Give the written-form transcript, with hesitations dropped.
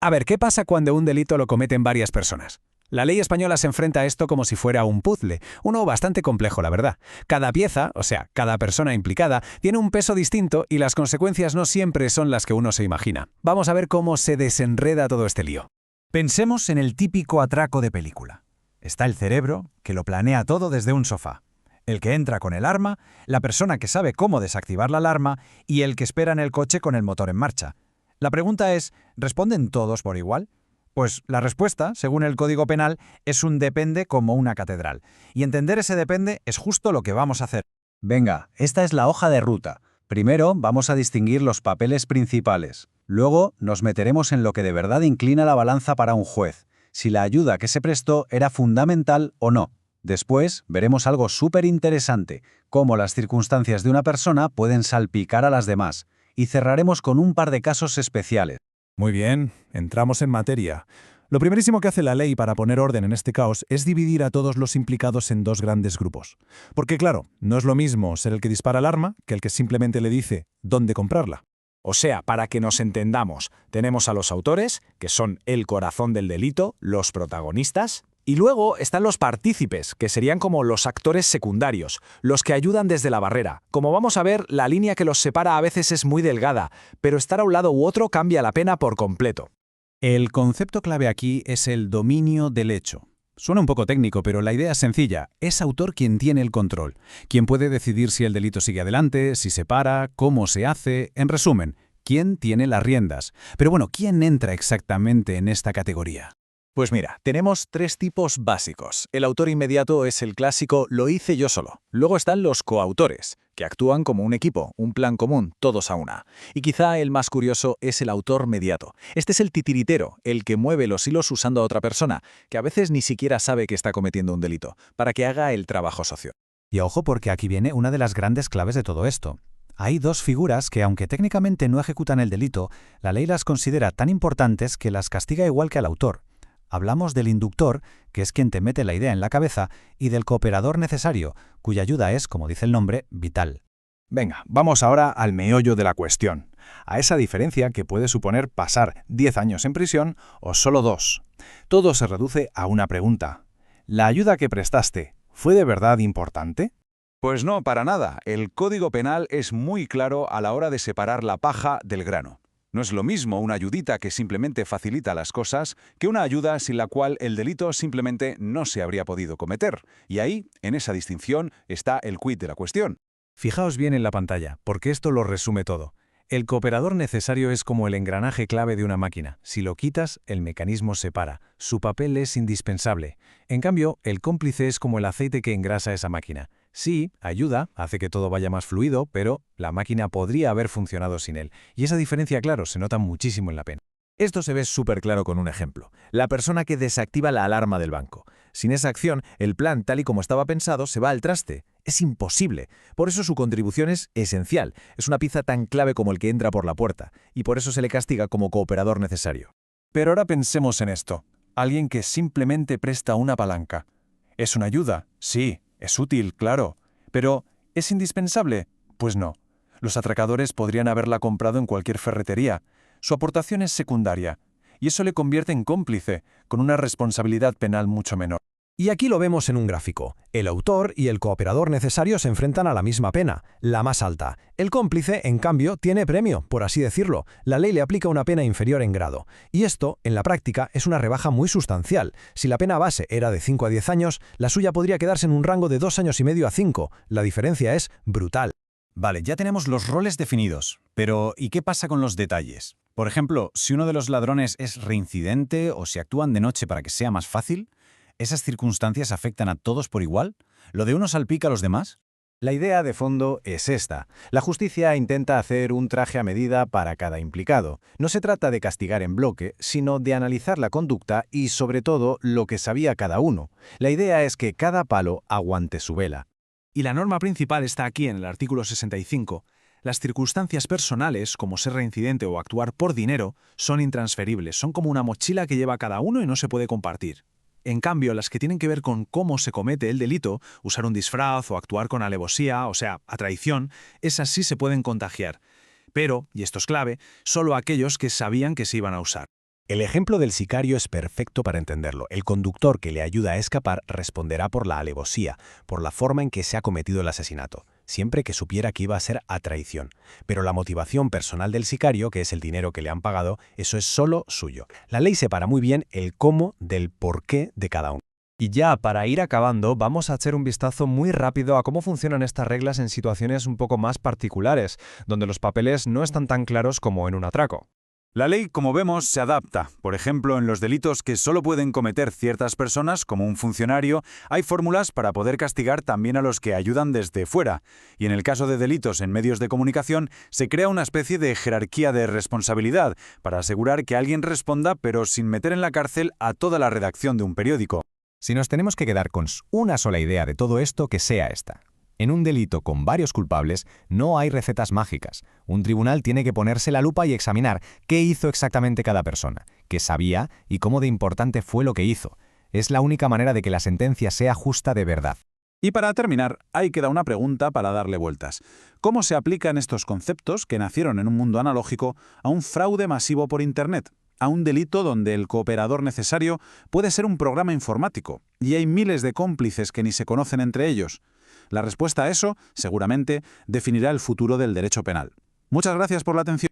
A ver, ¿qué pasa cuando un delito lo cometen varias personas? La ley española se enfrenta a esto como si fuera un puzzle, uno bastante complejo, la verdad. Cada pieza, o sea, cada persona implicada, tiene un peso distinto y las consecuencias no siempre son las que uno se imagina. Vamos a ver cómo se desenreda todo este lío. Pensemos en el típico atraco de película. Está el cerebro, que lo planea todo desde un sofá. El que entra con el arma, la persona que sabe cómo desactivar la alarma y el que espera en el coche con el motor en marcha. La pregunta es, ¿responden todos por igual? Pues la respuesta, según el Código Penal, es un depende como una catedral. Y entender ese depende es justo lo que vamos a hacer. Venga, esta es la hoja de ruta. Primero vamos a distinguir los papeles principales. Luego nos meteremos en lo que de verdad inclina la balanza para un juez, si la ayuda que se prestó era fundamental o no. Después veremos algo súper interesante, cómo las circunstancias de una persona pueden salpicar a las demás. Y cerraremos con un par de casos especiales. Muy bien, entramos en materia. Lo primerísimo que hace la ley para poner orden en este caos es dividir a todos los implicados en dos grandes grupos. Porque claro, no es lo mismo ser el que dispara el arma que el que simplemente le dice dónde comprarla. O sea, para que nos entendamos, tenemos a los autores, que son el corazón del delito, los protagonistas, y luego están los partícipes, que serían como los actores secundarios, los que ayudan desde la barrera. Como vamos a ver, la línea que los separa a veces es muy delgada, pero estar a un lado u otro cambia la pena por completo. El concepto clave aquí es el dominio del hecho. Suena un poco técnico, pero la idea es sencilla. Es autor quien tiene el control, quien puede decidir si el delito sigue adelante, si se para, cómo se hace. En resumen, quién tiene las riendas. Pero bueno, ¿quién entra exactamente en esta categoría? Pues mira, tenemos tres tipos básicos. El autor inmediato es el clásico lo hice yo solo. Luego están los coautores, que actúan como un equipo, un plan común, todos a una. Y quizá el más curioso es el autor mediato. Este es el titiritero, el que mueve los hilos usando a otra persona, que a veces ni siquiera sabe que está cometiendo un delito, para que haga el trabajo socio. Y ojo, porque aquí viene una de las grandes claves de todo esto. Hay dos figuras que, aunque técnicamente no ejecutan el delito, la ley las considera tan importantes que las castiga igual que al autor. Hablamos del inductor, que es quien te mete la idea en la cabeza, y del cooperador necesario, cuya ayuda es, como dice el nombre, vital. Venga, vamos ahora al meollo de la cuestión, a esa diferencia que puede suponer pasar 10 años en prisión o solo 2. Todo se reduce a una pregunta. ¿La ayuda que prestaste fue de verdad importante? Pues no, para nada. El Código Penal es muy claro a la hora de separar la paja del grano. No es lo mismo una ayudita que simplemente facilita las cosas que una ayuda sin la cual el delito simplemente no se habría podido cometer. Y ahí, en esa distinción, está el quid de la cuestión. Fijaos bien en la pantalla, porque esto lo resume todo. El cooperador necesario es como el engranaje clave de una máquina. Si lo quitas, el mecanismo se para. Su papel es indispensable. En cambio, el cómplice es como el aceite que engrasa esa máquina. Sí, ayuda, hace que todo vaya más fluido, pero la máquina podría haber funcionado sin él. Y esa diferencia, claro, se nota muchísimo en la pena. Esto se ve súper claro con un ejemplo. La persona que desactiva la alarma del banco. Sin esa acción, el plan, tal y como estaba pensado, se va al traste. Es imposible. Por eso su contribución es esencial. Es una pieza tan clave como el que entra por la puerta. Y por eso se le castiga como cooperador necesario. Pero ahora pensemos en esto. Alguien que simplemente presta una palanca. ¿Es una ayuda? Sí. Es útil, claro. Pero, ¿es indispensable? Pues no. Los atracadores podrían haberla comprado en cualquier ferretería. Su aportación es secundaria. Y eso le convierte en cómplice, con una responsabilidad penal mucho menor. Y aquí lo vemos en un gráfico. El autor y el cooperador necesario se enfrentan a la misma pena, la más alta. El cómplice, en cambio, tiene premio, por así decirlo. La ley le aplica una pena inferior en grado. Y esto, en la práctica, es una rebaja muy sustancial. Si la pena base era de 5 a 10 años, la suya podría quedarse en un rango de 2 años y medio a 5. La diferencia es brutal. Vale, ya tenemos los roles definidos, pero ¿y qué pasa con los detalles? Por ejemplo, si uno de los ladrones es reincidente o si actúan de noche para que sea más fácil, ¿esas circunstancias afectan a todos por igual? ¿Lo de uno salpica a los demás? La idea de fondo es esta. La justicia intenta hacer un traje a medida para cada implicado. No se trata de castigar en bloque, sino de analizar la conducta y, sobre todo, lo que sabía cada uno. La idea es que cada palo aguante su vela. Y la norma principal está aquí en el artículo 65. Las circunstancias personales, como ser reincidente o actuar por dinero, son intransferibles, son como una mochila que lleva cada uno y no se puede compartir. En cambio, las que tienen que ver con cómo se comete el delito, usar un disfraz o actuar con alevosía, o sea, a traición, esas sí se pueden contagiar. Pero, y esto es clave, solo aquellos que sabían que se iban a usar. El ejemplo del sicario es perfecto para entenderlo. El conductor que le ayuda a escapar responderá por la alevosía, por la forma en que se ha cometido el asesinato, siempre que supiera que iba a ser a traición. Pero la motivación personal del sicario, que es el dinero que le han pagado, eso es solo suyo. La ley separa muy bien el cómo del por qué de cada uno. Y ya para ir acabando, vamos a echar un vistazo muy rápido a cómo funcionan estas reglas en situaciones un poco más particulares, donde los papeles no están tan claros como en un atraco. La ley, como vemos, se adapta. Por ejemplo, en los delitos que solo pueden cometer ciertas personas, como un funcionario, hay fórmulas para poder castigar también a los que ayudan desde fuera. Y en el caso de delitos en medios de comunicación, se crea una especie de jerarquía de responsabilidad para asegurar que alguien responda, pero sin meter en la cárcel a toda la redacción de un periódico. Si nos tenemos que quedar con una sola idea de todo esto, que sea esta. En un delito con varios culpables no hay recetas mágicas. Un tribunal tiene que ponerse la lupa y examinar qué hizo exactamente cada persona, qué sabía y cómo de importante fue lo que hizo. Es la única manera de que la sentencia sea justa de verdad. Y para terminar, ahí queda una pregunta para darle vueltas. ¿Cómo se aplican estos conceptos, que nacieron en un mundo analógico, a un fraude masivo por Internet? A un delito donde el cooperador necesario puede ser un programa informático, y hay miles de cómplices que ni se conocen entre ellos. La respuesta a eso, seguramente, definirá el futuro del derecho penal. Muchas gracias por la atención.